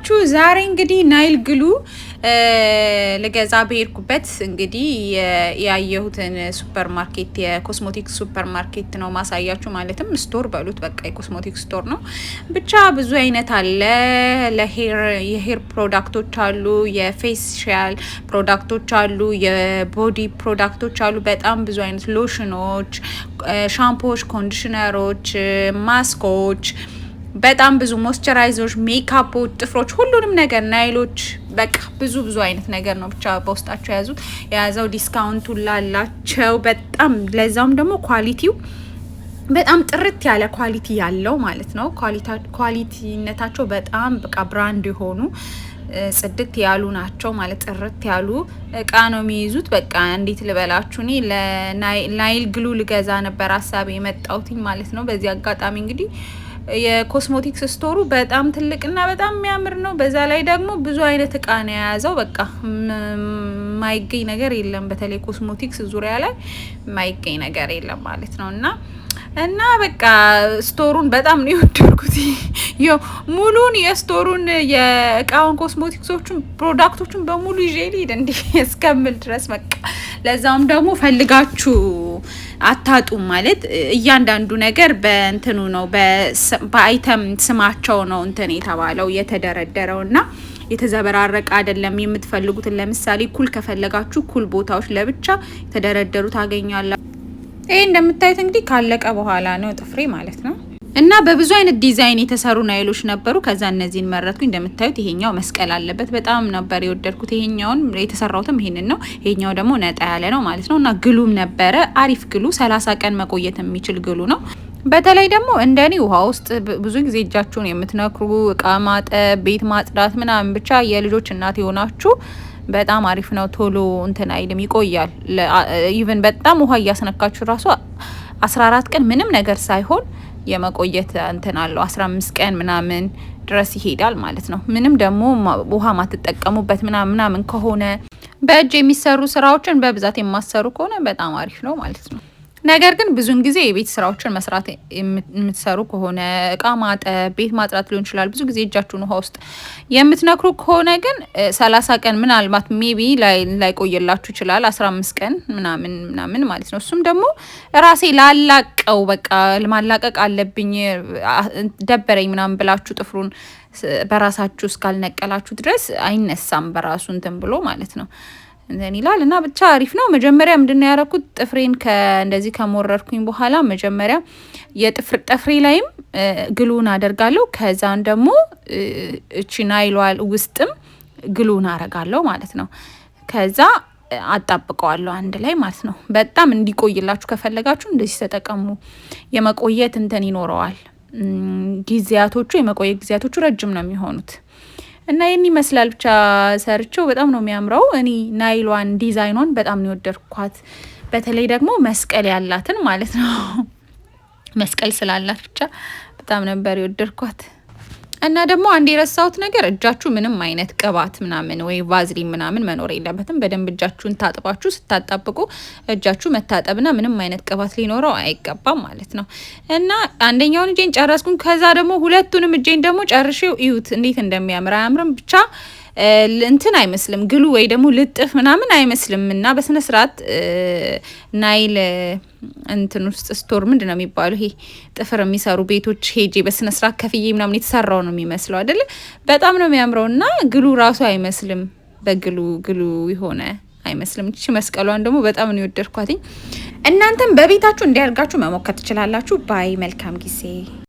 ናችሁ? ዛሬ እንግዲህ ናይል ግሉ ለገዛ በሄድኩበት እንግዲህ ያየሁትን ሱፐር ማርኬት የኮስሞቲክስ ሱፐር ማርኬት ነው ማሳያችሁ። ማለትም ስቶር በሉት በቃ የኮስሞቲክስ ስቶር ነው። ብቻ ብዙ አይነት አለ። የሄር ፕሮዳክቶች አሉ፣ የፌሻል ፕሮዳክቶች አሉ፣ የቦዲ ፕሮዳክቶች አሉ። በጣም ብዙ አይነት ሎሽኖች፣ ሻምፖዎች፣ ኮንዲሽነሮች፣ ማስኮች፣ በጣም ብዙ ሞይስቸራይዘሮች፣ ሜካፖች፣ ጥፍሮች፣ ሁሉንም ነገር ናይሎች፣ በቃ ብዙ አይነት ነገር ነው ብቻ በውስጣቸው የያዘው። ዲስካውንቱ ላላቸው በጣም ለዛውም ደግሞ ኳሊቲው በጣም ጥርት ያለ ኳሊቲ ያለው ማለት ነው። ኳሊቲነታቸው በጣም በቃ ብራንድ የሆኑ ጽድት ያሉ ናቸው ማለት ጥርት ያሉ እቃ ነው የሚይዙት። በቃ እንዴት ልበላችሁ፣ እኔ ለናይል ግሉ ልገዛ ነበር ሀሳቤ የመጣውትኝ ማለት ነው። በዚህ አጋጣሚ እንግዲህ የኮስሞቲክስ ስቶሩ በጣም ትልቅና በጣም የሚያምር ነው። በዛ ላይ ደግሞ ብዙ አይነት እቃ ነው የያዘው። በቃ ማይገኝ ነገር የለም። በተለይ ኮስሞቲክስ ዙሪያ ላይ ማይገኝ ነገር የለም ማለት ነው። እና በቃ ስቶሩን በጣም ነው የወደድኩት። ሙሉን የስቶሩን የእቃውን ኮስሞቲክሶቹን ፕሮዳክቶቹን በሙሉ ይዤ ልሂድ እንዴ እስከምል ድረስ በቃ ለዛውም ደግሞ ፈልጋችሁ አታጡም ማለት እያንዳንዱ ነገር በእንትኑ ነው በአይተም ስማቸው ነው እንትን የተባለው የተደረደረውና የተዘበራረቀ አይደለም። የምትፈልጉትን ለምሳሌ ኩል ከፈለጋችሁ ኩል ቦታዎች ለብቻ የተደረደሩ ታገኛላችሁ። ይሄ እንደምታዩት እንግዲህ ካለቀ በኋላ ነው ጥፍሬ ማለት ነው። እና በብዙ አይነት ዲዛይን የተሰሩ ናይሎች ነበሩ። ከዛ እነዚህን መረጥኩኝ። እንደምታዩት ይሄኛው መስቀል አለበት። በጣም ነበር የወደድኩት። ይሄኛውን የተሰራውትም ይሄንን ነው። ይሄኛው ደግሞ ነጣ ያለ ነው ማለት ነው። እና ግሉም ነበረ አሪፍ ግሉ፣ 30 ቀን መቆየት የሚችል ግሉ ነው። በተለይ ደግሞ እንደኔ ውሃ ውስጥ ብዙ ጊዜ እጃችሁን የምትነክሩ እቃ ማጠብ፣ ቤት ማጽዳት ምናምን ብቻ የልጆች እናት የሆናችሁ በጣም አሪፍ ነው። ቶሎ እንትን አይልም፣ ይቆያል። ኢቭን በጣም ውሃ እያስነካችሁ ራሱ 14 ቀን ምንም ነገር ሳይሆን የመቆየት እንትን አለው። 15 ቀን ምናምን ድረስ ይሄዳል ማለት ነው። ምንም ደግሞ ውሃ ማትጠቀሙበት ምናምን ከሆነ በእጅ የሚሰሩ ስራዎችን በብዛት የማሰሩ ከሆነ በጣም አሪፍ ነው ማለት ነው። ነገር ግን ብዙን ጊዜ የቤት ስራዎችን መስራት የምትሰሩ ከሆነ እቃ ማጠብ፣ ቤት ማጽዳት ሊሆን ይችላል። ብዙ ጊዜ እጃችሁን ውሃ ውስጥ የምትነክሩ ከሆነ ግን 30 ቀን ምናልባት ሜቢ ላይቆየላችሁ ይችላል። 15 ቀን ምናምን ማለት ነው። እሱም ደግሞ ራሴ ላላቀው በቃ ማላቀቅ አለብኝ ደበረኝ ምናምን ብላችሁ ጥፍሩን በራሳችሁ እስካልነቀላችሁ ድረስ አይነሳም በራሱ እንትን ብሎ ማለት ነው እንትን ይላል። እና ብቻ አሪፍ ነው። መጀመሪያ ምንድነው ያደረኩት ጥፍሬን እንደዚህ ከሞረርኩኝ በኋላ መጀመሪያ ጥፍሬ ላይም ግሉን አደርጋለሁ። ከዛን ደግሞ እቺ ናይሏል ውስጥም ግሉን አረጋለሁ ማለት ነው። ከዛ አጣብቀዋለሁ አንድ ላይ ማለት ነው። በጣም እንዲቆይላችሁ ከፈለጋችሁ እንደዚህ ተጠቀሙ። የመቆየት እንትን ይኖረዋል። የመቆየት ጊዜያቶቹ ረጅም ነው የሚሆኑት። እና ይህን ይመስላል ብቻ ሰርቼው በጣም ነው የሚያምረው። እኔ ናይሏን ዲዛይኗን በጣም ነው የወደድኳት። በተለይ ደግሞ መስቀል ያላትን ማለት ነው። መስቀል ስላላት ብቻ በጣም ነበር የወደድኳት። እና ደግሞ አንድ የረሳሁት ነገር እጃችሁ ምንም አይነት ቅባት ምናምን ወይ ቫዝሊን ምናምን መኖር የለበትም። በደንብ እጃችሁን ታጥባችሁ ስታጣብቁ እጃችሁ መታጠብና ምንም አይነት ቅባት ሊኖረው አይገባም ማለት ነው። እና አንደኛውን እጄን ጨረስኩኝ። ከዛ ደግሞ ሁለቱንም እጄን ደግሞ ጨርሼው እዩት እንዴት እንደሚያምር። አያምርም? ብቻ እንትን አይመስልም ግሉ ወይ ደግሞ ልጥፍ ምናምን አይመስልም። እና በስነ ስርዓት ናይል እንትን ውስጥ ስቶር ምንድን ነው የሚባለው ይሄ ጥፍር የሚሰሩ ቤቶች ሄጄ በስነ ስርዓት ከፍዬ ምናምን የተሰራው ነው የሚመስለው አይደለ? በጣም ነው የሚያምረው። እና ግሉ ራሱ አይመስልም፣ በግሉ የሆነ አይመስልም። እቺ መስቀሏን ደግሞ በጣም ነው የወደድኳትኝ። እናንተም በቤታችሁ እንዲያርጋችሁ መሞከር ትችላላችሁ። ባይ መልካም ጊዜ